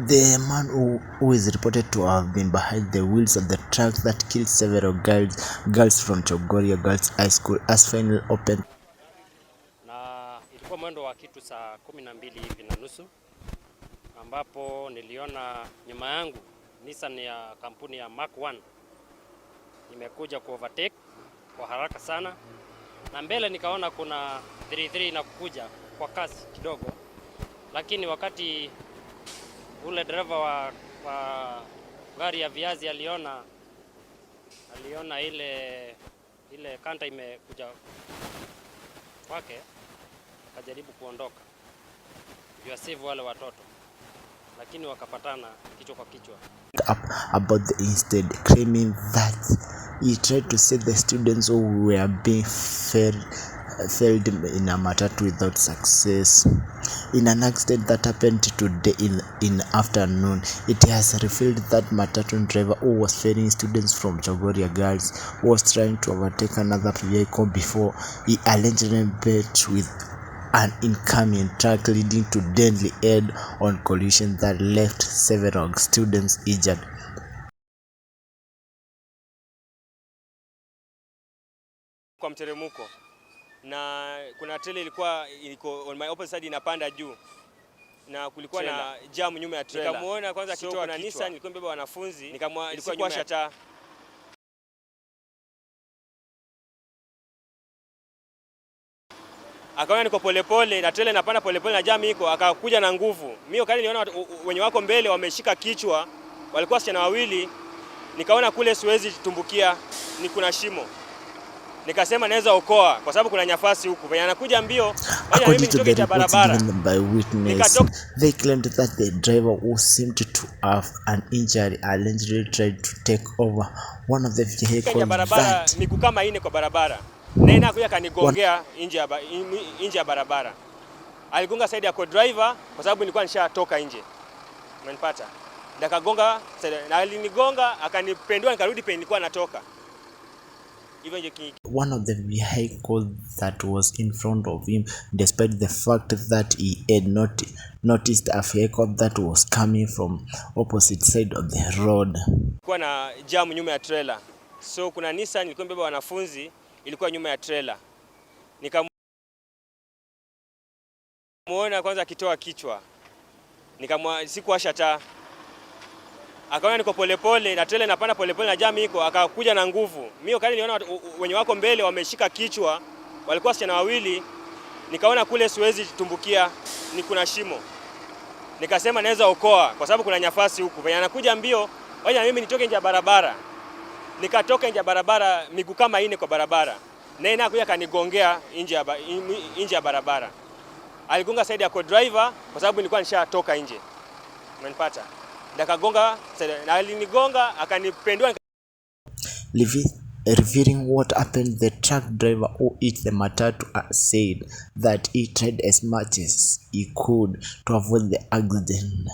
The man who is reported to have been behind the wheels of the truck that killed several girls from Chogoria Girls High School has finally opened. Na ilikuwa mwendo wa kitu saa 12 hivi na nusu ambapo niliona nyuma yangu Nissan ya kampuni ya Mark 1 imekuja ku overtake kwa haraka sana, na mbele nikaona kuna 33 inakuja kwa kasi kidogo, lakini wakati ule dereva wa gari ya viazi aliona ile kanta imekuja kwake, akajaribu kuondoka save wale watoto, lakini wakapatana kichwa kwa kichwa. About the incident, claiming that he tried to save the students who were being failed in a matatu without success. In an accident that happened today in afternoon, it has revealed that matatu driver who was ferrying students from Chogoria Girls was trying to overtake another vehicle before he allegedly met with an incoming truck, leading to deadly head-on collision that left several students injured. Kwa mteremko na kuna trailer ilikuwa on my opposite side inapanda juu na kulikuwa na jam nyuma ya trailer. Nikamuona kwanza akitoa na Nissan ilikuwa imebeba wanafunzi, ilikuwa nyuma ya taa. Akaona niko polepole na trailer inapanda polepole na jam iko, akakuja na nguvu. Mimi wakati niliona wenye wako mbele wameshika kichwa, walikuwa wasichana wawili, nikaona kule siwezi tumbukia, ni kuna shimo. Nikasema naweza okoa kwa sababu kuna nafasi huku. Venye anakuja mbio, according to the reports given by witness, they claimed that the driver who seemed to have an injury allegedly tried to take over one of the vehicles that miguu kama ine kwa barabara. Na inakuja kanigongea nje ya barabara. Aligonga side ya co-driver kwa sababu nilikuwa nishatoka nje. Umenipata? Nikagonga na alinigonga akanipendua, nikarudi penye nilikuwa natoka. One of the vehicles that was in front of him, despite the fact that he had not noticed a vehicle that was coming from opposite side of the road. Kulikuwa na jam nyuma ya trailer. So kuna Nissan ilikuwa imebeba wanafunzi, ilikuwa nyuma ya trailer. Nikamuona kwanza akitoa kichwa. Sikuwasha taa. Akaona niko polepole na trailer inapanda polepole na jam iko, akakuja na nguvu. Mimi wakati niliona wenye wako mbele wameshika kichwa, walikuwa wasichana wawili, nikaona kule siwezi tumbukia, ni kuna shimo. Nikasema naweza okoa kwa sababu kuna nafasi huku. Venye anakuja mbio, wacha mimi nitoke nje ya barabara. Nikatoka nje ya barabara, miguu kama ine kwa barabara. Na inakuja kanigongea nje ya barabara. Aligonga side ya co-driver kwa sababu nilikuwa nishatoka nje. Umenipata? Nikagonga na alinigonga akanipendua. Revealing what happened, the truck driver who hit the matatu said that he tried as much as he could to avoid the accident.